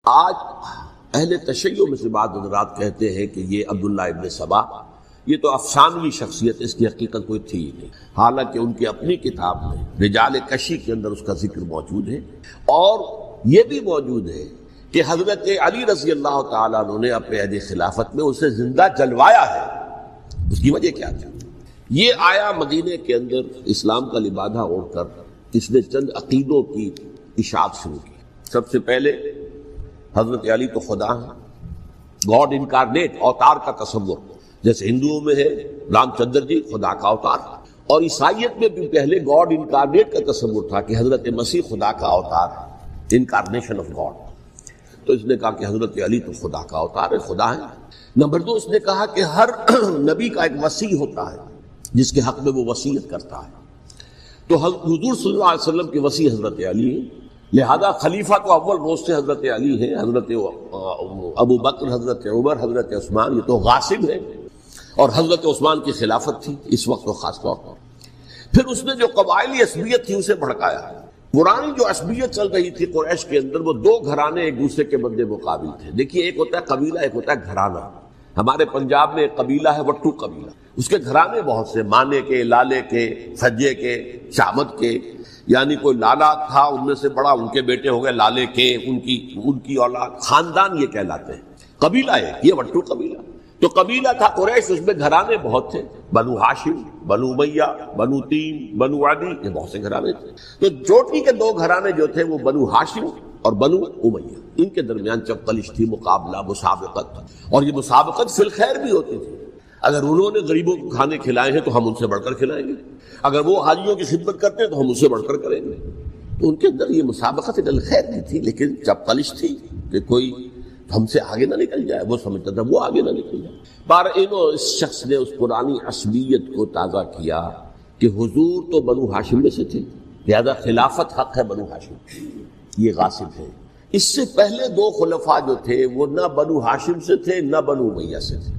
آج اہل تشیع میں سے بعض حضرات کہتے ہیں کہ یہ عبداللہ ابن سبا یہ تو افسانوی شخصیت، اس کی حقیقت کوئی تھی ہی نہیں، حالانکہ ان کی اپنی کتاب میں رجال کشی کے اندر اس کا ذکر موجود ہے، اور یہ بھی موجود ہے کہ حضرت علی رضی اللہ تعالیٰ عنہ نے اپنے عہد خلافت میں اسے زندہ جلوایا ہے۔ اس کی وجہ کیا تھی؟ یہ آیا مدینے کے اندر اسلام کا لبادہ اوڑھ کر اس نے چند عقیدوں کی اشاعت شروع کی۔ سب سے پہلے حضرت علی تو خدا ہیں، گاڈ انکارنیٹ، اوتار کا تصور، جیسے ہندوؤں میں ہے رام چندر جی خدا کا اوتار، اور عیسائیت میں بھی پہلے گاڈ انکارنیٹ کا تصور تھا کہ حضرت مسیح خدا کا اوتار ہے، انکارنیشن آف گاڈ۔ تو اس نے کہا کہ حضرت علی تو خدا کا اوتار ہے، خدا ہے۔ نمبر 2، اس نے کہا کہ ہر نبی کا ایک وصی ہوتا ہے جس کے حق میں وہ وصیت کرتا ہے، تو حضور صلی اللہ علیہ وسلم کے وصی حضرت علی ہے، لہذا خلیفہ تو اول روز سے حضرت علی ہے، حضرت ابو بکر، حضرت عمر، حضرت عثمان، یہ تو غاصب ہے، اور حضرت عثمان کی خلافت تھی اس وقت خاص طور پر۔ پھر اس نے جو قبائلی عصبیت تھی اسے بھڑکایا۔ پرانی جو عصبیت چل رہی تھی قریش کے اندر، وہ دو گھرانے ایک دوسرے کے مد مقابل تھے۔ دیکھیے، ایک ہوتا ہے قبیلہ، ایک ہوتا ہے گھرانہ۔ ہمارے پنجاب میں ایک قبیلہ ہے وٹو قبیلہ، اس کے گھرانے بہت سے، مانے کے، لالے کے، سجے کے، شامت کے، یعنی کوئی لالا تھا ان میں سے بڑا، ان کے بیٹے ہو گئے لالے کے، ان کی اولاد، خاندان یہ کہلاتے ہیں۔ قبیلہ ہے یہ وٹو قبیلہ۔ تو قبیلہ تھا قریش، اس میں گھرانے بہت تھے، بنو ہاشم، بنو امیہ، بنو تیم، بنو عدی، یہ بہت سے گھرانے تھے۔ تو چوٹی کے دو گھرانے جو تھے وہ بنو ہاشم اور بنو امیہ، ان کے درمیان چپقلش تھی، مقابلہ، مسابقت، اور یہ مسابقت فی الخیر بھی ہوتی تھی۔ اگر انہوں نے غریبوں کو کھانے کھلائے ہیں تو ہم ان سے بڑھ کر کھلائیں گے، اگر وہ حاجیوں کی خدمت کرتے ہیں تو ہم ان سے بڑھ کر کریں گے۔ تو ان کے اندر یہ مسابقت الخیر کی تھی، لیکن چپقلش تھی کہ کوئی ہم سے آگے نہ نکل جائے، وہ سمجھتا تھا وہ آگے نہ نکل جائے۔ اس شخص نے اس پرانی عصبیت کو تازہ کیا کہ حضور تو بنو ہاشم میں سے تھے، لہذا خلافت حق ہے بنو ہاشم، یہ غاصب ہے۔ اس سے پہلے دو خلفاء جو تھے وہ نہ بنو ہاشم سے تھے نہ بنو امیہ سے تھے۔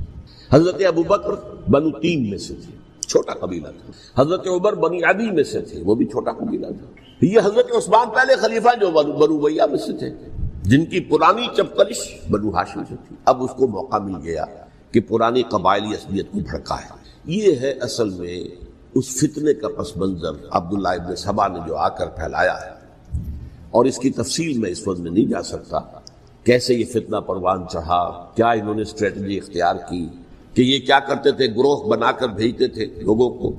حضرت ابو بکر بنو تیم میں سے تھے، چھوٹا قبیلہ تھا۔ حضرت عمر بنی عدی میں سے تھے، وہ بھی چھوٹا قبیلہ تھا۔ یہ حضرت عثمان پہلے خلیفہ جو بنو امیہ میں سے تھے، جن کی پرانی چپقلش بنو ہاشم سے تھی۔ اب اس کو موقع مل گیا کہ پرانی قبائلی عصبیت کو بھڑکائے۔ یہ ہے اصل میں اس فتنے کا پس منظر عبداللہ ابن سبا نے جو آ کر پھیلایا ہے، اور اس کی تفصیل میں اس وقت میں نہیں جا سکتا، کیسے یہ فتنہ پروان چڑھا، کیا انہوں نے اسٹریٹجی اختیار کی، کہ یہ کیا کرتے تھے، گروہ بنا کر بھیجتے تھے لوگوں کو،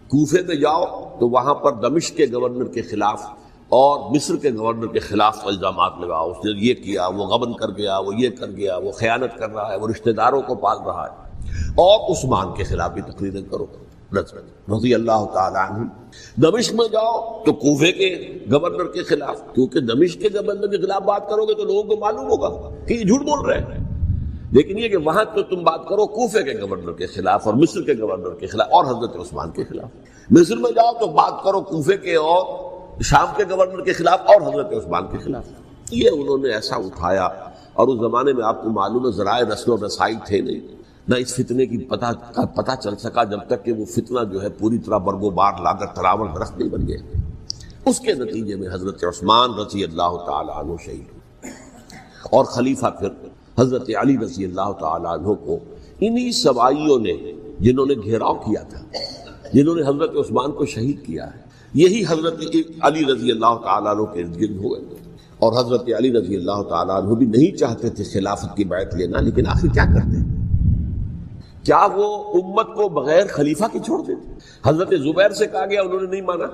کوفے میں جاؤ تو وہاں پر دمشق کے گورنر کے خلاف اور مصر کے گورنر کے خلاف الزامات لگاؤ، اس نے یہ کیا، وہ غبن کر گیا، وہ یہ کر گیا، وہ خیانت کر رہا ہے، وہ رشتہ داروں کو پال رہا ہے، اور عثمان کے خلاف بھی تقریریں کرو رضی اللہ تعالیٰ عنہ۔ دمشق میں جاؤ تو کوفے کے گورنر کے خلاف، کیونکہ دمشق کے گورنر کے خلاف بات کرو گے تو لوگوں کو معلوم ہوگا کہ یہ جھوٹ بول رہے ہیں، لیکن یہ کہ وہاں تو تم بات کرو کوفے کے گورنر کے خلاف اور مصر کے گورنر کے خلاف اور حضرت عثمان کے خلاف۔ مصر میں جاؤ تو بات کرو کوفے کے اور شام کے گورنر کے خلاف اور حضرت عثمان کے خلاف۔ یہ انہوں نے ایسا اٹھایا، اور اس زمانے میں آپ کو معلوم ہے ذرائع نشر و رسائی تھے نہیں، نہ اس فتنے کی پتہ چل سکا جب تک کہ وہ فتنہ جو ہے پوری طرح برگ و بار لا کر تراول درخت نہیں بن گئے۔ اس کے نتیجے میں حضرت عثمان رضی اللہ تعالیٰ عنہ شہید ہوئے، اور خلیفہ پھر حضرت علی رضی اللہ تعالیٰ عنہ کو انہی سوائیوں نے، جنہوں نے گھیراؤ کیا تھا، جنہوں نے حضرت عثمان کو شہید کیا ہے، یہی حضرت علی رضی اللہ تعالیٰ عنہ کے ارد گرد ہوئے۔ اور حضرت علی رضی اللہ تعالیٰ عنہ بھی نہیں چاہتے تھے خلافت کی بیعت لینا، لیکن آخر کیا کرتے؟ کیا وہ امت کو بغیر خلیفہ کے چھوڑ دیتے؟ حضرت زبیر سے کہا گیا، انہوں نے نہیں مانا،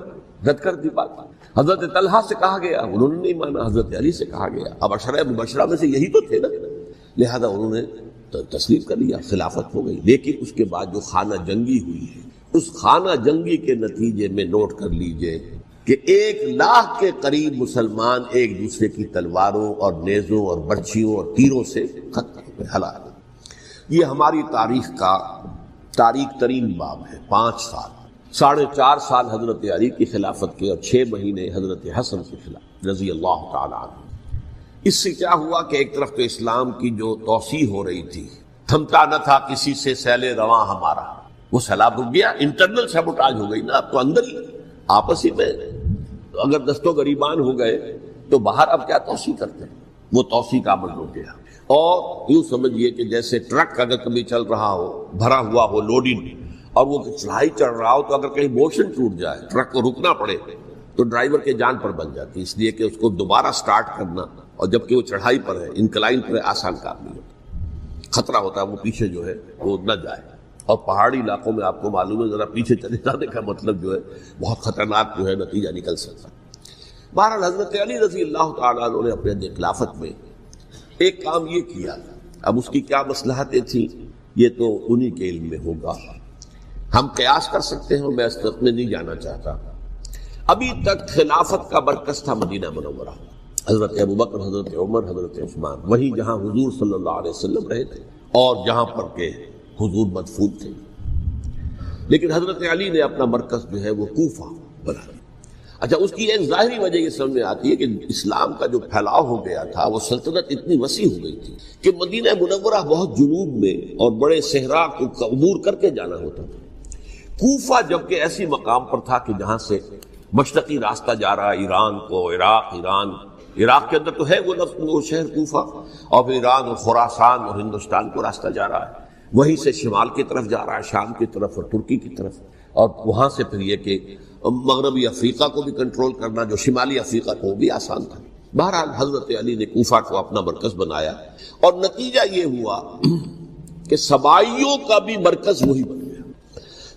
رد کر دی بات۔ حضرت طلحہ سے کہا گیا، انہوں نے نہیں مانا، حضرت علی سے کہا گیا، اب عشرہ مبشرہ میں سے یہی تو تھے نا، لہذا انہوں نے تسلیم کر لیا، خلافت ہو گئی۔ لیکن اس کے بعد جو خانہ جنگی ہوئی ہے، اس خانہ جنگی کے نتیجے میں نوٹ کر لیجئے کہ 1,00,000 کے قریب مسلمان ایک دوسرے کی تلواروں اور نیزوں اور برچھیوں اور تیروں سے ختم ہوئے، ہلاک۔ یہ ہماری تاریخ کا تاریخ ترین باب ہے۔ 5 سال، 4.5 سال حضرت علی کی خلافت کے، اور 6 مہینے حضرت حسن کے خلاف رضی اللہ تعالیٰ عنہ۔ اس سے کیا ہوا کہ ایک طرف تو اسلام کی جو توسیع ہو رہی تھی، تھمتا نہ تھا کسی سے سیل رواں ہمارا، وہ سیلاب رک گیا، انٹرنل سیبوٹاج ہو گئی نا، اب تو اندر ہی آپس ہی میں اگر دست و گریبان ہو گئے تو باہر اب کیا توسیع کرتے ہیں۔ وہ توسیع کا عمل رک گیا۔ اور یوں سمجھیے کہ جیسے ٹرک اگر کبھی چل رہا ہو، بھرا ہوا ہو لوڈنگ، اور وہ چڑھائی چڑھ رہا ہو، تو اگر کہیں موشن ٹوٹ جائے، ٹرک کو رکنا پڑے، تو ڈرائیور کے جان پر بن جاتی، اس لیے کہ اس کو دوبارہ سٹارٹ کرنا، اور جبکہ وہ چڑھائی پر ہے، انکلائن پر ہے، آسان کام نہیں ہوتا، خطرہ ہوتا ہے وہ پیچھے جو ہے وہ نہ جائے۔ اور پہاڑی علاقوں میں آپ کو معلوم ہے ذرا پیچھے چلے جانے کا مطلب جو ہے بہت خطرناک جو ہے نتیجہ نکل سکتا ہے۔ بہرحال حضرت علی رضی اللہ تعالیٰ عنہ نے اپنے خلافت میں ایک کام یہ کیا، اب اس کی کیا مصلحتیں تھیں یہ تو انہی کے علم میں ہوگا، ہم قیاس کر سکتے ہیں، اور میں اس طرف میں نہیں جانا چاہتا۔ ابھی تک خلافت کا مرکز تھا مدینہ منورہ، حضرت ابوبکر، حضرت عمر، حضرت عثمان، وہیں جہاں حضور صلی اللہ علیہ وسلم رہے تھے اور جہاں پر کہ حضور مدفون تھے۔ لیکن حضرت علی نے اپنا مرکز جو ہے وہ کوفہ بنا لیا۔ اچھا، اس کی ایک ظاہری وجہ یہ سمجھ میں آتی ہے کہ اسلام کا جو پھیلاؤ ہو گیا تھا، وہ سلطنت اتنی وسیع ہو گئی تھی کہ مدینہ منورہ بہت جنوب میں اور بڑے صحرا کو عبور کر کے جانا ہوتا تھا۔ کوفہ جبکہ ایسی مقام پر تھا کہ جہاں سے مشرقی راستہ جا رہا ہے ایران کو، عراق کے اندر تو ہے وہ شہر کوفہ، اور پھر ایران اور خراسان اور ہندوستان کو راستہ جا رہا ہے، وہیں سے شمال کی طرف جا رہا ہے، شام کی طرف اور ترکی کی طرف، اور وہاں سے پھر یہ کہ مغربی افریقہ کو بھی کنٹرول کرنا، جو شمالی افریقہ کو بھی آسان تھا۔ بہرحال حضرت علی نے کوفہ کو اپنا مرکز بنایا، اور نتیجہ یہ ہوا کہ سبائیوں کا بھی مرکز وہی بن گیا،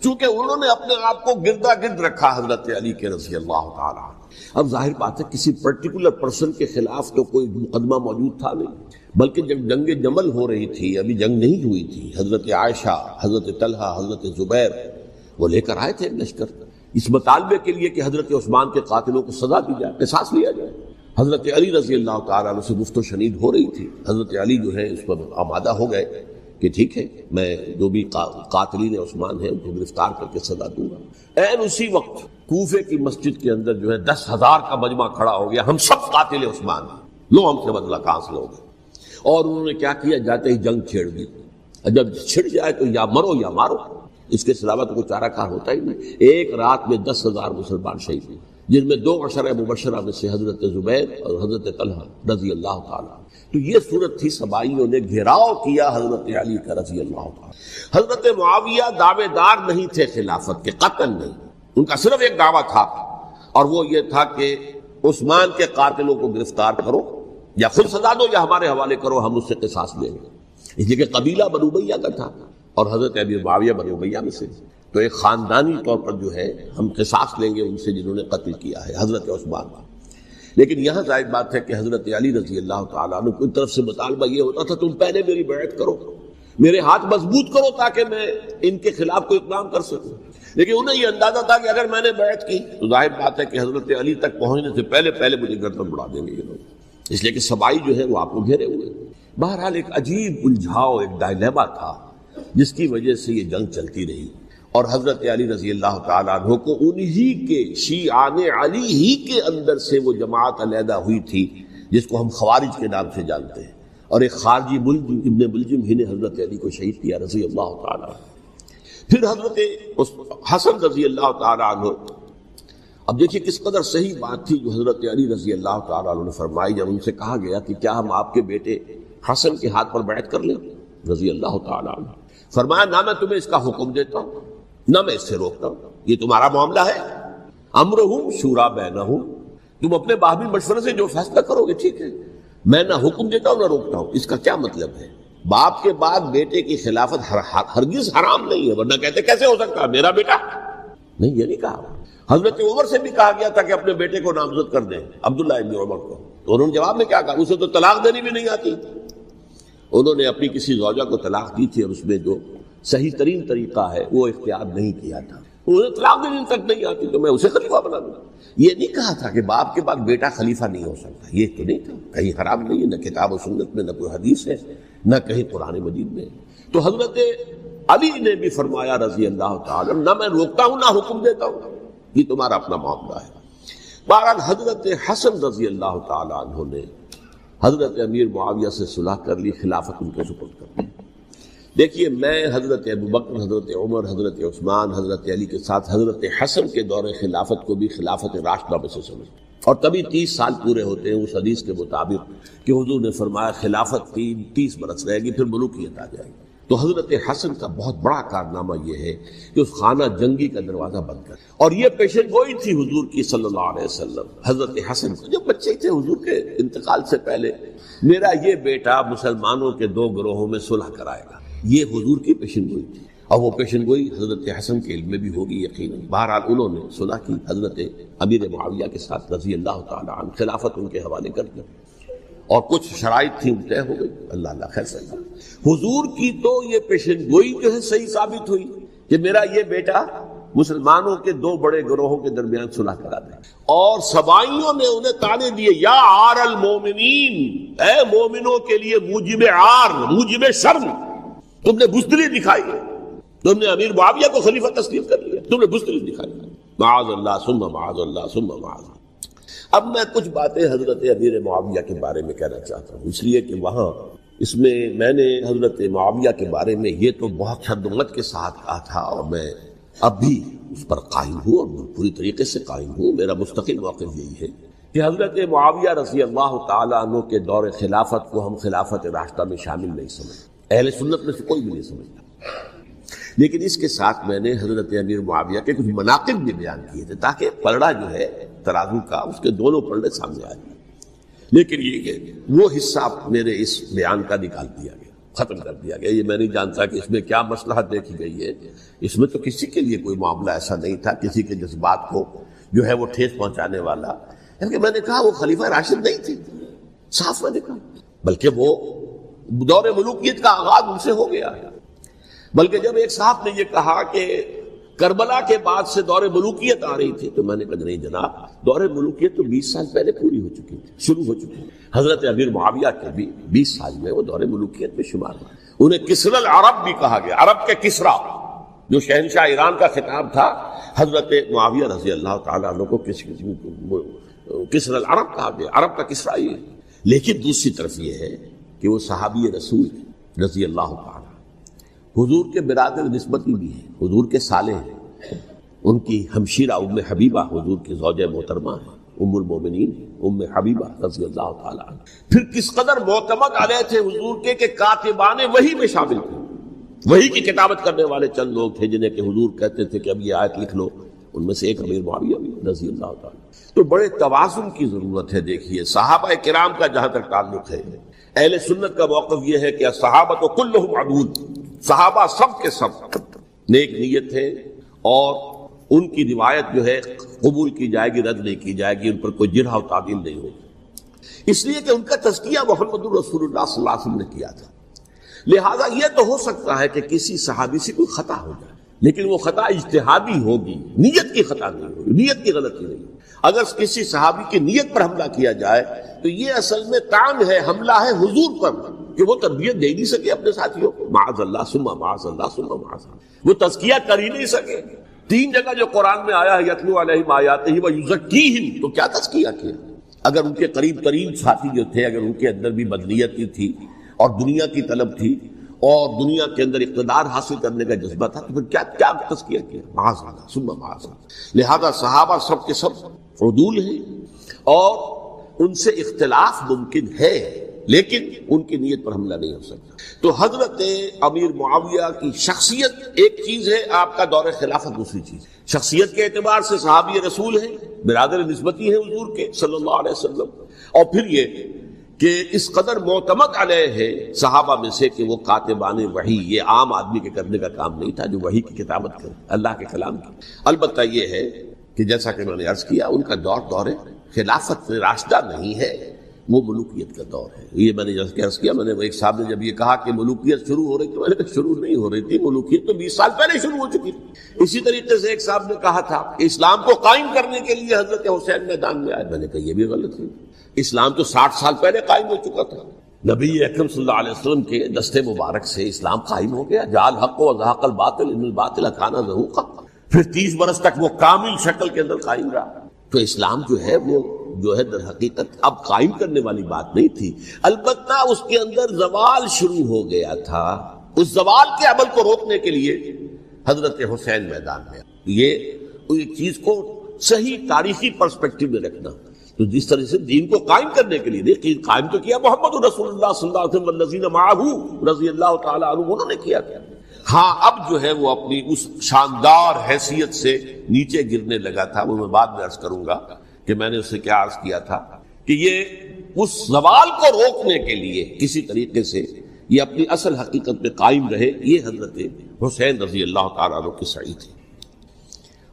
چونکہ انہوں نے اپنے آپ کو گردا گرد رکھا حضرت علی کے رضی اللہ تعالیٰ۔ اب ظاہر بات ہے کسی پرٹیکولر پرسن کے خلاف تو کوئی مقدمہ موجود تھا نہیں، بلکہ جب جنگ جمل ہو رہی تھی، ابھی جنگ نہیں ہوئی تھی، حضرت عائشہ، حضرت طلحہ، حضرت زبیر وہ لے کر آئے تھے لشکر اس مطالبے کے لیے کہ حضرت عثمان کے قاتلوں کو سزا دی جائے، قصاص لیا جائے۔ حضرت علی رضی اللہ تعالیٰ عنہ سے گفت و شنید ہو رہی تھی، حضرت علی جو ہے اس پر آمادہ ہو گئے کہ ٹھیک ہے، میں جو بھی قاتلین عثمان ہیں ان کو گرفتار کر کے سزا دوں گا۔ عین اسی وقت کوفے کی مسجد کے اندر جو ہے 10,000 کا مجمع کھڑا ہو گیا، ہم سب قاتل عثمان ہیں، لو ہم سے بدلہ کہاں سے لوگے۔ اور انہوں نے کیا کیا، جاتے ہی جنگ چھیڑ دی، جب چھڑ جائے تو یا مرو یا مارو، اس کے علاوہ تو کوئی چارہ کار ہوتا ہی نہیں۔ ایک رات میں 10,000 مسلمان شہید ہوئے، جن میں 2 عشرہ مبشرہ میں سے حضرت زبیر اور حضرت طلحہ رضی اللہ تعالیٰ۔ تو یہ صورت تھی، سبائیوں نے گھیراؤ کیا حضرت علی کا رضی اللہ تعالیٰ۔ حضرت معاویہ دعوے دار نہیں تھے خلافت کے، قطعاً نہیں، ان کا صرف ایک دعویٰ تھا، اور وہ یہ تھا کہ عثمان کے قاتلوں کو گرفتار کرو، یا خود سزا دو یا ہمارے حوالے کرو، ہم اس سے قصاص لیں گے۔ اس لیے کہ قبیلہ بنو امیہ کا تھا، اور حضرت ابی معاویہ بنو امیہ میں سے، تو ایک خاندانی طور پر جو ہے ہم قصاص لیں گے ان سے جنہوں نے قتل کیا ہے حضرت عثمان کا۔ لیکن یہاں ظاہر بات ہے کہ حضرت علی رضی اللہ تعالیٰ عنہ کی طرف سے مطالبہ یہ ہوتا تھا تم پہلے میری بیعت کرو، میرے ہاتھ مضبوط کرو تاکہ میں ان کے خلاف کوئی اقدام کر سکوں۔ لیکن انہیں یہ اندازہ تھا کہ اگر میں نے بیعت کی تو ظاہر بات ہے کہ حضرت علی تک پہنچنے سے پہلے مجھے گردن اڑا دیں گے یہ لوگ، اس لیے کہ سبائی جو ہے وہ آپ کو گھیرے ہوئے۔ بہرحال ایک عجیب الجھاؤ، ایک ڈائلیما تھا جس کی وجہ سے یہ جنگ چلتی رہی، اور حضرت علی رضی اللہ تعالیٰ عنہ کو انہی کے شیعان علی ہی کے اندر سے وہ جماعت علیحدہ ہوئی تھی جس کو ہم خوارج کے نام سے جانتے ہیں، اور ایک خارجی ملجم ابن ملجم ہی نے حضرت علی کو شہید کیا رضی اللہ تعالیٰ عنہ۔ پھر حضرت حسن رضی اللہ تعالیٰ عنہ، اب دیکھیے کس قدر صحیح بات تھی جو حضرت علی رضی اللہ تعالیٰ عنہ نے فرمائی جب ان سے کہا گیا کہ کیا ہم آپ کے بیٹے حسن کے ہاتھ پر بیعت کر لیں رضی اللہ تعالیٰ عنہ۔ فرمایا نہ میں تمہیں اس کا حکم دیتا ہوں نہ میں اس سے روکتا ہوں، یہ تمہارا معاملہ ہے، امرہم شورا بینہم، تم اپنے باہمی مشورے سے جو فیصلہ کرو گے ٹھیک ہے، میں نہ حکم دیتا ہوں نہ روکتا ہوں۔ اس کا کیا مطلب ہے؟ باپ کے بعد بیٹے کی خلافت ہرگز حرام نہیں ہے، ورنہ کہتے کیسے ہو سکتا ہے میرا بیٹا؟ نہیں، یہ نہیں کہا۔ حضرت عمر سے بھی کہا گیا تھا کہ اپنے بیٹے کو نامزد کر دیں، عبداللہ ابن عمر کو، تو انہوں نے جواب میں کیا کہا؟ اسے تو طلاق دینی بھی نہیں آتی۔ انہوں نے اپنی کسی زوجہ کو طلاق دی تھی اور اس میں جو صحیح ترین طریقہ ہے وہ اختیار نہیں کیا تھا، انہیں طلاق دینے تک نہیں آتی تو میں اسے خلیفہ بنا دوں۔ یہ نہیں کہا تھا کہ باپ کے بعد بیٹا خلیفہ نہیں ہو سکتا، یہ تو نہیں تھا، کہیں حرام نہیں ہے، نہ کتاب و سنت میں، نہ کوئی حدیث ہے، نہ کہیں قرآن مجید میں۔ تو حضرت علی نے بھی فرمایا رضی اللہ تعالیٰ، نہ میں روکتا ہوں نہ حکم دیتا ہوں، یہ تمہارا اپنا معاملہ ہے۔ بہرحال حضرت حسن رضی اللہ تعالیٰ عنہ نے حضرت امیر معاویہ سے صلح کر لی، خلافت ان کے سپرد کر دی۔ دیکھیے میں حضرت ابوبکر، حضرت عمر، حضرت عثمان، حضرت علی کے ساتھ حضرت حسن کے دور خلافت کو بھی خلافت راشدہ میں سے سمجھتا ہوں۔ اور تبھی 30 سال پورے ہوتے ہیں اس حدیث کے مطابق کہ حضور نے فرمایا خلافت 30 برس رہے گی، پھر ملوکیت آ جائے گی۔ تو حضرت حسن کا بہت بڑا کارنامہ یہ ہے کہ اس خانہ جنگی کا دروازہ بند کر، اور یہ پیشن گوئی تھی حضور کی صلی اللہ علیہ وسلم حضرت حسن کو جب بچے تھے حضور کے انتقال سے پہلے، میرا یہ بیٹا مسلمانوں کے 2 گروہوں میں صلح کرائے گا، یہ حضور کی پیشن گوئی تھی، اور وہ پیشن گوئی حضرت حسن کے علم میں بھی ہوگی یقیناً۔ بہرحال انہوں نے صلح کی حضرت امیر معاویہ کے ساتھ رضی اللہ تعالی عنہ، خلافت ان کے حوالے کر دیا، اور کچھ شرائط تھیں طے ہو گئی، اللہ خیر صحیح۔ حضور کی تو یہ پیشن گوئی جو ہے صحیح ثابت ہوئی کہ میرا یہ بیٹا مسلمانوں کے 2 بڑے گروہوں کے درمیان صلح کرا دے، اور سبائیوں نے انہیں تانے دیے، یا عار المومنین، اے مومنوں کے لیے موجب عار، موجب شرم، تم نے بزدلی دکھائی، تم نے امیر معاویہ کو خلیفہ تسلیم کر لیا، تم نے بزدلی دکھائی، معاذ اللہ ثم معاذ اللہ ثم معاذ اللہ۔ اب میں کچھ باتیں حضرت امیر معاویہ کے بارے میں کہنا چاہتا ہوں، اس لیے کہ وہاں اس میں میں نے حضرت معاویہ کے بارے میں یہ تو بہت شدت کے ساتھ کہا تھا، اور میں اب بھی اس پر قائم ہوں اور پوری طریقے سے قائم ہوں۔ میرا مستقل موقف یہی ہے کہ حضرت معاویہ رضی اللہ تعالیٰ عنہ کے دور خلافت کو ہم خلافت راشدہ میں شامل نہیں سمجھتے، اہل سنت میں سے کوئی بھی نہیں سمجھتا، لیکن اس کے ساتھ میں نے حضرت امیر معاویہ کے کچھ مناقب بھی بیان کیے تھے تاکہ پلڑا جو ہے ترازو کا اس کے دونوں پلڑے سامنے آئے، لیکن یہ کہ وہ حصہ میرے اس بیان کا نکال دیا گیا، ختم کر دیا گیا۔ یہ میں نہیں جانتا کہ اس میں کیا مصلحت دیکھی گئی ہے، اس میں تو کسی کے لیے کوئی معاملہ ایسا نہیں تھا کسی کے جذبات کو جو ہے وہ ٹھیس پہنچانے والا، کیونکہ میں نے کہا وہ خلیفہ راشد نہیں تھی، صاف میں نے کہا، بلکہ وہ دور ملوکیت کا آغاز ان سے ہو گیا ہے۔ بلکہ جب ایک صاحب نے یہ کہا کہ کربلا کے بعد سے دور ملوکیت آ رہی تھی، تو میں نے کہا نہیں جناب، دور ملوکیت تو 20 سال پہلے پوری ہو چکی تھی، شروع ہو چکی۔ حضرت امیر معاویہ کے بھی 20 سال میں وہ دور ملوکیت میں شمار ہوا۔ انہیں کسر العرب بھی کہا گیا، عرب کے کسرا، جو شہنشاہ ایران کا خطاب تھا، حضرت معاویہ رضی اللہ تعالیٰ عنہ کو کسر العرب کہا گیا، عرب کا کسرا یہ ہے۔ لیکن دوسری طرف یہ ہے کہ وہ صحابی رسول رضی اللہ تعالیٰ حضور کے برادر نسبتی بھی ہیں، حضور کے سالے ہیں، ان کی ہمشیرہ ام حبیبہ حضور کی زوجہ محترمہ ہیں، ام المومنین ام حبیبہ رضی اللہ تعالیٰ عنہ۔ پھر کس قدر معتمد علیہ تھے حضور کے کہ کاتبان وحی میں شامل تھے، وحی کی کتابت کرنے والے چند لوگ تھے جنہیں کہ حضور کہتے تھے کہ اب یہ آیت لکھ لو، ان میں سے ایک امیر معاویہ بھی رضی اللہ تعالیٰ۔ تو بڑے توازن کی ضرورت ہے۔ دیکھیے صحابہ کرام کا جہاں تک تعلق ہے، اہل سنت کا موقف یہ ہے کہ صحابہ کلہم عدول، صحابہ سب کے سب نیک نیت ہے، اور ان کی روایت جو ہے قبول کی جائے گی، رد نہیں کی جائے گی، ان پر کوئی جرح و تعدیل نہیں ہوگی، اس لیے کہ ان کا تزکیہ محمد رسول اللہ صلی اللہ علیہ وسلم نے کیا تھا۔ لہذا یہ تو ہو سکتا ہے کہ کسی صحابی سے کوئی خطا ہو جائے، لیکن وہ خطا اجتہادی ہوگی، نیت کی خطا نہیں ہوگی، نیت کی غلطی نہیں ہوگی۔ اگر کسی صحابی کی نیت پر حملہ کیا جائے تو یہ اصل میں طعن ہے، حملہ ہے حضور پر کہ وہ تربیت دے نہیں سکے اپنے ساتھیوں کو، معاذ اللہ ثم معاذ اللہ ثم معاذ اللہ، وہ تزکیہ کر ہی نہیں سکے۔ 3 جگہ جو قرآن میں آیا ہے یتلو علیہم آیاتہ ویزکیہم، تو کیا تزکیہ کیا؟ اگر ان کے قریب ترین ساتھی جو تھے، اگر ان کے اندر بھی بدنیت کی تھی اور دنیا کی طلب تھی اور دنیا کے اندر اقتدار حاصل کرنے کا جذبہ تھا، تو پھر کیا تزکیہ کیا؟ معاذ اللہ ثم معاذ اللہ۔ لہذا صحابہ سب کے سب عدول ہیں، اور ان سے اختلاف ممکن ہے، لیکن ان کی نیت پر حملہ نہیں ہو سکتا۔ تو حضرت امیر معاویہ کی شخصیت ایک چیز ہے، آپ کا دور خلافت دوسری چیز۔ شخصیت کے اعتبار سے صحابی رسول ہیں، برادر نسبتی ہیں حضور کے صلی اللہ علیہ وسلم، اور پھر یہ کہ اس قدر معتمد علیہ ہے صحابہ میں سے کہ وہ کاتبان وحی، یہ عام آدمی کے کرنے کا کام نہیں تھا جو وحی کی کتابت کرے، اللہ کے کلام کی۔ البتہ یہ ہے کہ جیسا کہ میں نے عرض کیا، ان کا دور خلافت راشدہ نہیں ہے، وہ ملوکیت کا دور ہے۔ یہ میں نے جیسا کہ عرض کیا، میں نے ایک صاحب نے جب یہ کہا کہ ملوکیت شروع ہو رہی تھی، میں نے کہا شروع نہیں ہو رہی تھی، ملوکیت تو 20 سال پہلے شروع ہو چکی تھی۔ اسی طریقے سے ایک صاحب نے کہا تھا کہ اسلام کو قائم کرنے کے لیے حضرت حسین میدان میں آئے، میں نے کہا یہ بھی غلط ہے، اسلام تو 60 سال پہلے قائم ہو چکا تھا، نبی اکرم صلی اللہ علیہ وسلم کے دستے مبارک سے اسلام قائم ہو گیا، جعل الحق وزهق الباطل ان الباطل کان زهوقا، پھر 30 برس تک وہ کامل شکل کے اندر قائم رہا۔ تو اسلام جو ہے وہ جو ہے در حقیقت اب قائم کرنے والی بات نہیں تھی، البتہ اس کے اندر زوال شروع ہو گیا تھا، اس زوال کے عمل کو روکنے کے لیے حضرت حسین میدان میں۔ یہ ایک چیز کو صحیح تاریخی پرسپیکٹو میں رکھنا تو جس طرح سے دین کو قائم کرنے کے لیے دیکھیے قائم تو کیا محمد رسول اللہ صلی اللہ علیہ وسلم والذین معہ رضی اللہ تعالی عنہ، انہوں نے کیا کیا۔ ہاں اب جو ہے وہ اپنی اس شاندار حیثیت سے نیچے گرنے لگا تھا، وہ میں بعد میں عرض کروں گا کہ میں نے اسے کیا عرض کیا تھا کہ یہ اس زوال کو روکنے کے لیے کسی طریقے سے یہ اپنی اصل حقیقت پہ قائم رہے، یہ حضرت حسین رضی اللہ تعالیٰ عنہ کی سعی تھی۔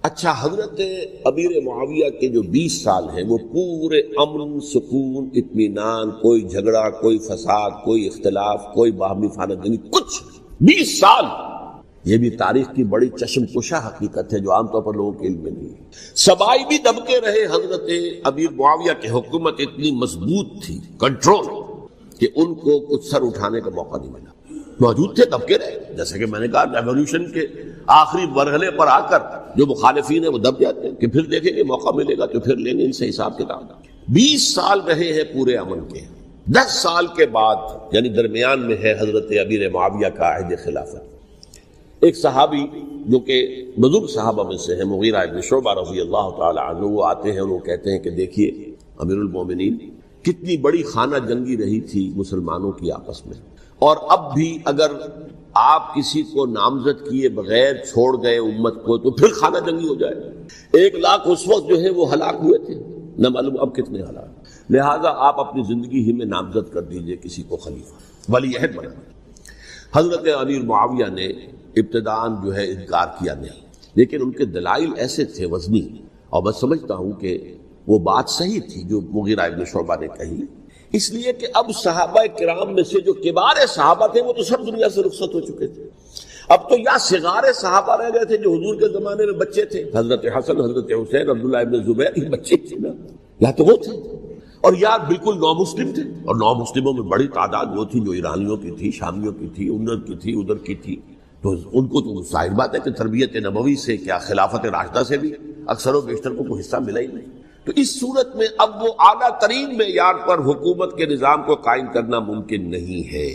اچھا، حضرت امیر معاویہ کے جو 20 سال ہیں وہ پورے امن، سکون، اطمینان، کوئی جھگڑا، کوئی فساد، کوئی اختلاف، کوئی باہمی خانہ جنگی، کچھ 20 سال۔ یہ بھی تاریخ کی بڑی چشم کشا حقیقت ہے جو عام طور پر لوگوں کے علم میں نہیں ہے۔ سبائی بھی دبکے رہے، حضرت امیر معاویہ کی حکومت اتنی مضبوط تھی، کنٹرول، کہ ان کو کچھ سر اٹھانے کا موقع نہیں ملا، موجود تھے، دبکے رہے۔ جیسے کہ میں نے کہا ریولیوشن کے آخری مرحلے پر آ کر جو مخالفین ہیں وہ دب جاتے ہیں کہ پھر دیکھیں گے موقع ملے گا تو پھر لیں گے ان سے حساب کتاب۔ 20 سال رہے ہیں پورے امن کے۔ 10 سال کے بعد یعنی درمیان میں ہے حضرت امیر معاویہ کا عہد خلافت۔ ایک صحابی جو کہ بزرگ صحابہ میں سے ہیں، مغیرہ ابن شعبہ رضی اللہ تعالی عنہ، وہ آتے ہیں اور وہ کہتے ہیں کہ دیکھیے امیر المومنین، کتنی بڑی خانہ جنگی رہی تھی مسلمانوں کی آپس میں، اور اب بھی اگر آپ کسی کو نامزد کیے بغیر چھوڑ گئے امت کو تو پھر خانہ جنگی ہو جائے۔ 1 لاکھ اس وقت جو ہے وہ ہلاک ہوئے تھے، نہ معلوم اب کتنے ہلاک۔ لہٰذا آپ اپنی زندگی ہی میں نامزد کر دیجئے کسی کو خلیفہ، ولی عہد بنا۔ حضرت امیر معاویہ نے ابتداءً جو ہے انکار کیا نہیں، لیکن ان کے دلائل ایسے تھے وزنی، اور میں سمجھتا ہوں کہ وہ بات صحیح تھی جو مغیرہ ابن شعبہ نے کہی، اس لیے کہ اب صحابہ کرام میں سے جو کبار صحابہ تھے وہ تو سب دنیا سے رخصت ہو چکے تھے۔ اب تو یا صغار صحابہ رہ گئے تھے جو حضور کے زمانے میں بچے تھے، حضرت حسن، حضرت حسین، عبداللہ ابن زبیر، یہ بچے تھے نا، یا تو وہ تھے، اور یا بالکل نو مسلم تھے، اور نو مسلموں میں بڑی تعداد وہ تھی جو ایرانیوں کی تھی، شامیوں کی تھی، ادھر کی تھی، ادھر کی تھی، تو ان کو تو ظاہر بات ہے کہ تربیت نبوی سے کیا خلافت راشدہ سے بھی اکثر و بیشتر کو کوئی حصہ ملا ہی نہیں۔ تو اس صورت میں اب وہ اعلیٰ ترین معیار پر حکومت کے نظام کو قائم کرنا ممکن نہیں ہے۔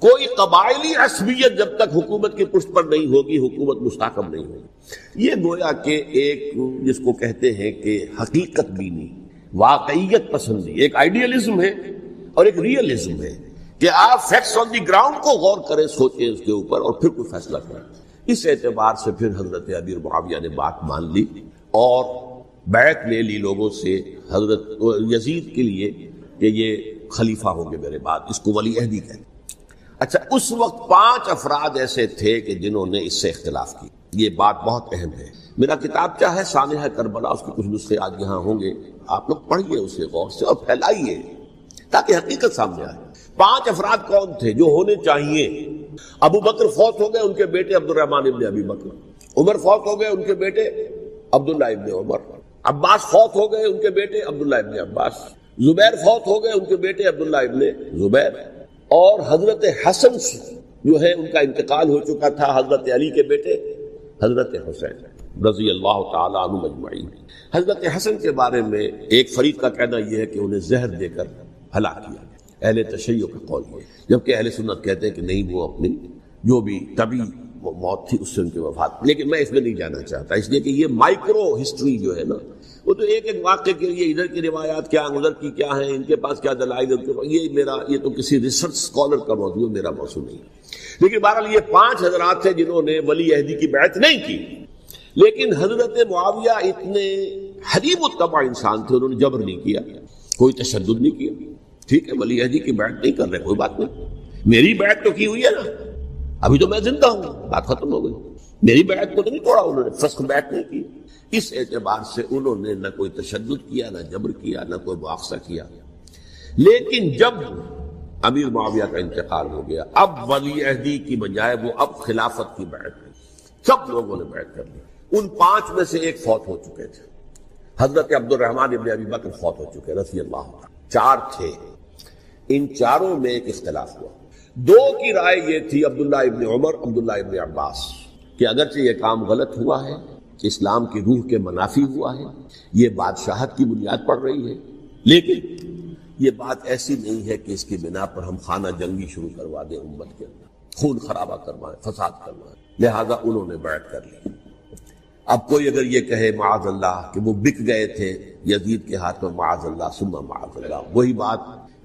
کوئی قبائلی عصبیت جب تک حکومت کی پشت پر نہیں ہوگی، حکومت مستحکم نہیں ہوگی۔ یہ گویا کہ ایک جس کو کہتے ہیں کہ حقیقت بینی، واقعیت پسندی، ایک آئیڈیلزم ہے اور ایک ریئلزم ہے کہ آپ فیکٹس آن دی گراؤنڈ کو غور کریں، سوچیں اس کے اوپر اور پھر کوئی فیصلہ کریں۔ اس اعتبار سے پھر حضرت امیر معاویہ نے بات مان لی اور بیعت لے لی لوگوں سے حضرت یزید کے لیے کہ یہ خلیفہ ہوں گے میرے بعد، اس کو ولی عہدی کہتے ہیں۔ اچھا، اس وقت 5 افراد ایسے تھے کہ جنہوں نے اس سے اختلاف کی، یہ بات بہت اہم ہے۔ میرا کتاب کیا ہے سانحہ کربلا، اس کے کچھ نسخے آج یہاں ہوں گے، آپ لوگ پڑھیے اسے غور سے اور پھیلائیے تاکہ حقیقت سامنے آئے۔ 5 افراد کون تھے جو ہونے چاہیے؟ ابو بکر فوت ہو گئے، ان کے بیٹے عبد الرحمن ابن ابی بکر۔ عمر فوت ہو گئے، ان کے بیٹے عبداللہ ابن عمر۔ عباس فوت ہو گئے، ان کے بیٹے عبداللہ ابن عباس۔ زبیر فوت ہو گئے، ان کے بیٹے عبداللہ ابن زبیر۔ اور حضرت حسن جو ہے ان کا انتقال ہو چکا تھا، حضرت علی کے بیٹے حضرت حسین رضی اللہ تعالیٰ عنہ مجمعین۔ حضرت حسن کے بارے میں ایک فریق کا کہنا یہ ہے کہ انہیں زہر دے کر ہلاک کیا گیا، اہل تشیع کا قول ہے، جبکہ اہل سنت کہتے ہیں کہ نہیں، وہ اپنی جو بھی طبی موت تھی اس سے ان کی وفات۔ لیکن میں اس میں نہیں جانا چاہتا، اس لیے کہ یہ مائکرو ہسٹری جو ہے نا، وہ تو ایک ایک واقعے کے لیے ادھر کی روایات کیا، ادھر کی کیا ہیں، ان کے پاس کیا دلائل، یہ تو کسی ریسرچ اسکالر کا موضوع ہے، میرا موضوع نہیں ہے۔ لیکن بہرحال یہ 5 حضرات تھے جنہوں نے ولی عہدی کی بیعت نہیں کی، لیکن حضرت معاویہ اتنے حلیم الطبع انسان تھے، انہوں نے جبر نہیں کیا، کوئی تشدد نہیں کیا۔ ٹھیک ہے، ولی عہدی کی بیعت نہیں کر رہے، کوئی بات نہیں، میری بیعت تو کی ہوئی ہے نا، ابھی تو میں زندہ ہوں، بات ختم ہو گئی، میری بیعت کو تو نہیں توڑا انہوں نے، فسخ بیعت نہیں کی۔ اس اعتبار سے انہوں نے نہ کوئی تشدد کیا، نہ جبر کیا، نہ کوئی مواخذہ کیا۔ لیکن جب امیر معاویہ کا انتقال ہو گیا، اب ولی عہدی کی بجائے وہ اب خلافت کی بیعت کی، سب لوگوں نے بیعت کر لی۔ ان 5 میں سے ایک فوت ہو چکے تھے، حضرت عبد الرحمن ابن ابی بکر فوت ہو چکے رضی اللہ عنہ۔ 4 تھے، ان 4 میں ایک اختلاف ہوا۔ 2 کی رائے یہ تھی، عبداللہ ابن عمر، عبداللہ ابن عباس، کہ اگرچہ یہ کام غلط ہوا ہے، اسلام کی روح کے منافی ہوا ہے، یہ بادشاہت کی بنیاد پڑ رہی ہے، لیکن یہ بات ایسی نہیں ہے کہ اس کی بنا پر ہم خانہ جنگی شروع کروا دیں، امت کے اندر خون خرابہ کروائیں، فساد کروائیں۔ لہذا انہوں نے بیعت کر لی۔ اب کوئی اگر یہ کہے معاذ اللہ کہ وہ بک گئے تھے یزید کے ہاتھ میں، معاذ اللہ ثم معاذ اللہ، وہی بات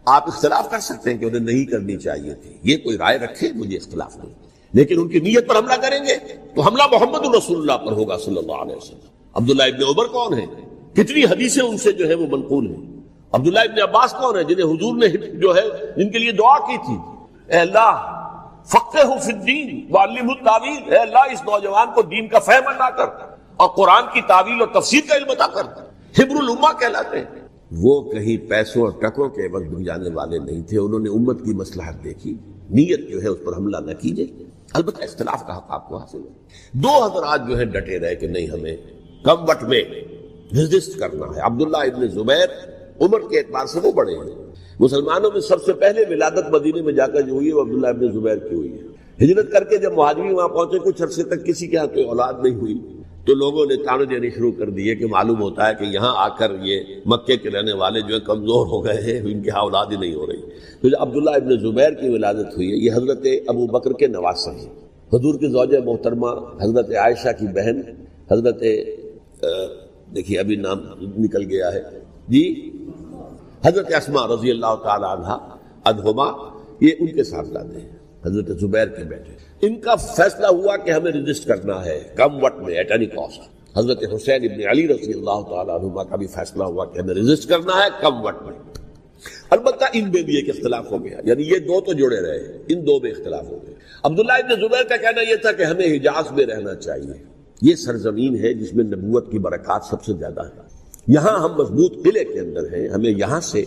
آپ اختلاف کر سکتے ہیں کہ انہیں نہیں کرنی چاہیے تھی، یہ کوئی رائے رکھے، مجھے اختلاف نہیں، لیکن ان کی نیت پر حملہ کریں گے تو حملہ محمد رسول اللہ پر ہوگا صلی اللہ علیہ وسلم۔ عبداللہ ابن عمر کون ہیں؟ کتنی حدیثیں ان سے جو ہے وہ منقول ہیں۔ عبداللہ ابن عباس کون ہیں؟ جنہیں حضور نے جو ہے جن کے لیے دعا کی تھی، اے اللہ فقہہ فی الدین وعلمہ التاویل، اے اللہ اس نوجوان کو دین کا فہم عطا کر اور قرآن کی تعویل اور تفسیر کا علم عطا کر، حبر الامہ کہلاتے ہیں۔ وہ کہیں پیسوں اور ٹکوں کے عوض بک جانے والے نہیں تھے، انہوں نے امت کی مصلحت دیکھی، نیت جو ہے اس پر حملہ نہ کیجیے، البتہ اختلاف کا حق آپ کو حاصل ہے۔ دو حضرات جو ہے ڈٹے رہے کہ نہیں، ہمیں کم وقت میں ریزسٹ کرنا ہے۔ عبداللہ ابن زبیر عمر کے اعتبار سے وہ بڑے ہیں، مسلمانوں میں سب سے پہلے ولادت مدینے میں جا کر جو ہوئی ہے وہ عبداللہ ابن زبیر کی ہوئی ہے۔ ہجرت کر کے جب مہاجرین وہاں پہنچے، کچھ عرصے تک کسی کے ہاں کوئی اولاد نہیں ہوئی، تو لوگوں نے تانے دینے شروع کر دیے کہ معلوم ہوتا ہے کہ یہاں آ کر یہ مکے کے رہنے والے جو ہے کمزور ہو گئے ہیں، ان کے ہاں اولاد ہی نہیں ہو رہی۔ تو جب عبداللہ ابن زبیر کی ولادت ہوئی ہے، یہ حضرت ابو بکر کے نواسے ہیں، حضور کی زوجہ محترمہ حضرت عائشہ کی بہن حضرت دیکھیے ابھی نام نکل گیا ہے جی، حضرت اسماء رضی اللہ تعالی عنہا عنہما، یہ ان کے صاحبزادے ہیں، حضرت زبیر کے بیٹے۔ ان کا فیصلہ ہوا کہ ہمیں رجسٹ کرنا ہے کم وقت میں، ایٹ اینی کاسٹ۔ حضرت حسین ابن علی رضی اللہ تعالی عنہما کا بھی فیصلہ ہوا کہ ہمیں رجسٹ کرنا ہے کم وقت میں۔ البتہ ان میں بھی ایک اختلاف ہو گیا، یعنی یہ دو تو جڑے رہے، ان دو میں اختلاف ہو گیا۔ عبداللہ ابن زبیر کا کہنا یہ تھا کہ ہمیں حجاز میں رہنا چاہیے، یہ سرزمین ہے جس میں نبوت کی برکات سب سے زیادہ ہے، یہاں ہم مضبوط قلعے کے اندر ہیں، ہمیں یہاں سے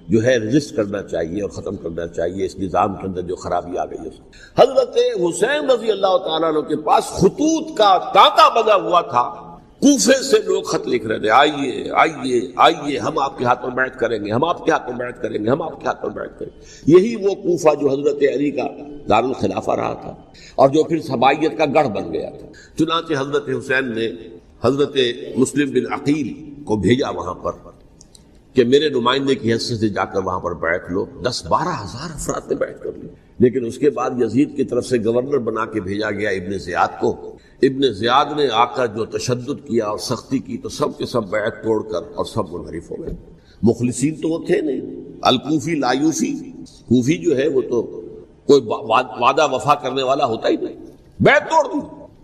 جو ہے رجسٹ کرنا چاہیے اور ختم کرنا چاہیے اس نظام کے اندر جو خرابی آ گئی ہے۔ حضرت حسین رضی اللہ تعالیٰ عنہ کے پاس خطوط کا تانتا بنا ہوا تھا، کوفے سے لوگ خط لکھ رہے تھے، آئیے آئیے آئیے، ہم آپ کے ہاتھ پر بیعت کریں گے، ہم آپ کے ہاتھ پر بیعت کریں گے، ہم آپ کے ہاتھ پر بیعت کریں گے۔ یہی وہ کوفہ جو حضرت علی کا دارالخلافہ رہا تھا اور جو پھر صبائیت کا گڑھ بن گیا تھا۔ چنانچہ حضرت حسین نے حضرت مسلم بن عقیل کو بھیجا وہاں پر کہ میرے نمائندے کی حیثیت سے جا کر وہاں پر بیعت لو۔ 10-12 ہزار افراد نے بیعت کر لی، لیکن اس کے بعد یزید کی طرف سے گورنر بنا کے بھیجا گیا ابن زیاد کو۔ ابن زیاد نے آ کر جو تشدد کیا اور سختی کی تو سب کے سب بیعت توڑ کر اور سب منحرف ہو گئے۔ مخلصین تو وہ تھے نہیں، الکوفی لایوفی، کوفی جو ہے وہ تو کوئی وعدہ وفا کرنے والا ہوتا ہی نہیں، بیعت توڑ دی۔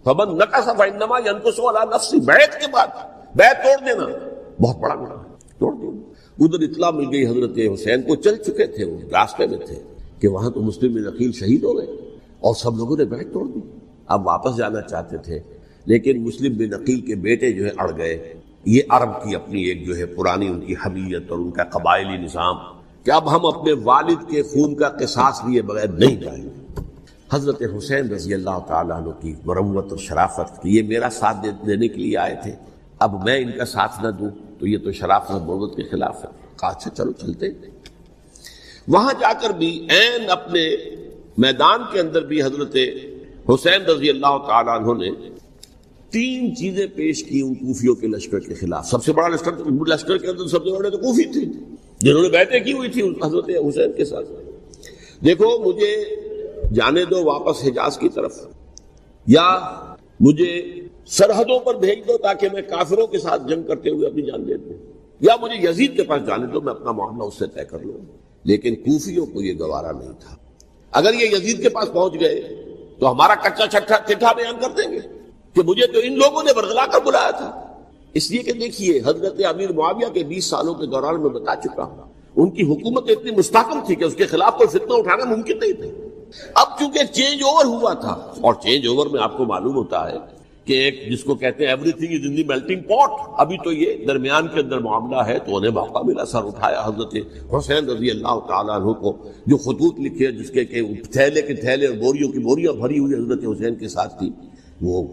فمن نقص فانما ينقص على نفسه، بیعت کے بعد بیعت توڑ دینا بہت بڑا گناہ ہے، توڑ دیا۔ ادھر اطلاع مل گئی حضرت حسین کو، چل چکے تھے، وہ راستے میں تھے کہ وہاں تو مسلم بن عقیل شہید ہو گئے اور سب لوگوں نے بیعت توڑ دی۔ اب واپس جانا چاہتے تھے، لیکن مسلم بن عقیل کے بیٹے جو ہے اڑ گئے۔ یہ عرب کی اپنی ایک جو ہے پرانی ان کی حمیت اور ان کا قبائلی نظام کہ اب ہم اپنے والد کے خون کا قصاص لیے بغیر نہیں جائیں گے۔ حضرت حسین رضی اللہ تعالیٰ عنہ کی مروت اور شرافت کہ یہ میرا ساتھ دینے کے لیے آئے تھے، اب میں ان کا ساتھ نہ دوں تو یہ تو شرافت اور مروت کے خلاف ہے۔ کہا اچھا چلو چلتے۔ وہاں جا کر بھی عین اپنے میدان کے اندر بھی حضرت حسین رضی اللہ تعالیٰ عنہ نے 3 چیزیں پیش کی ان کوفیوں کے لشکر کے خلاف۔ سب سے بڑا لشکر کے اندر سب سے بڑے تو کوفی تھے جنہوں نے بیعتیں کی ہوئی تھی حضرت حسین کے ساتھ۔ دیکھو مجھے جانے دو واپس حجاز کی طرف، یا مجھے سرحدوں پر بھیج دو تاکہ میں کافروں کے ساتھ جنگ کرتے ہوئے اپنی جان دے دوں، یا مجھے یزید کے پاس جانے دو، میں اپنا معاملہ اس سے طے کر لوں۔ لیکن کوفیوں کو یہ گوارا نہیں تھا۔ اگر یہ یزید کے پاس پہنچ گئے تو ہمارا کچا چٹھا بیان کر دیں گے کہ مجھے تو ان لوگوں نے برگلا کر بلایا تھا۔ اس لیے کہ دیکھیے حضرت امیر معاویہ کے 20 سالوں کے دوران میں بتا چکا ہوں، ان کی حکومت اتنی مستحکم تھی کہ اس کے خلاف کوئی فتنہ اٹھانا ممکن نہیں تھا۔ اب چونکہ چینج اوور ہوا تھا، اور چینج اوور میں آپ کو معلوم ہوتا ہے کہ ایک جس کو کہتے ہیں every thing is in the melting پاٹ، ابھی تو یہ درمیان کے اندر معاملہ ہے، تو انہیں موقع ملا، سر اٹھایا حضرت حسین رضی اللہ تعالیٰ عنہ کو، جو خطوط لکھے جس کے کہ تھیلے کے تھیلے اور بوریوں کی بوریاں بھری ہوئی حضرت حسین کے ساتھ تھی، وہ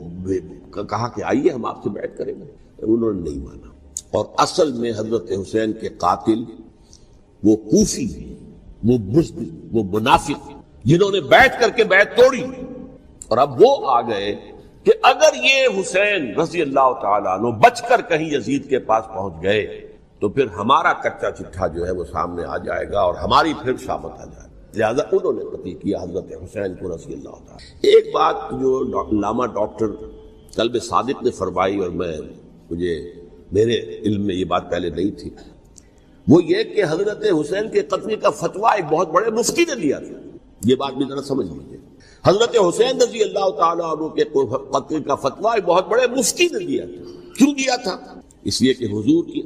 کہا کہ آئیے ہم آپ سے بیعت کریں گے، انہوں نے نہیں مانا۔ اور اصل میں حضرت حسین کے قاتل وہ کوفی، وہ بزدل، وہ منافق جنہوں نے بیعت کر کے بیعت توڑی، اور اب وہ آ گئے کہ اگر یہ حسین رضی اللہ تعالیٰ عنہ بچ کر کہیں یزید کے پاس پہنچ گئے تو پھر ہمارا کچا چٹھا جو ہے وہ سامنے آ جائے گا اور ہماری پھر شامت آ جائے گی، لہذا انہوں نے قتل کیا حضرت حسین کو رضی اللہ تعالیٰ۔ ایک بات جو علامہ ڈاکٹر قلب صادق نے فرمائی، اور میرے علم میں یہ بات پہلے نہیں تھی، وہ یہ کہ حضرت حسین کے قتل کا فتویٰ ایک بہت بڑے مفتی نے دیا تھا۔ یہ بات بھی ذرا سمجھ لیجیے، حضرت حسین رضی اللہ تعالیٰ عنہ کے قتل کا فتویٰ ایک بہت بڑے مفتی نے دیا تھا۔ کیوں دیا تھا؟ اس لیے کہ حضور کی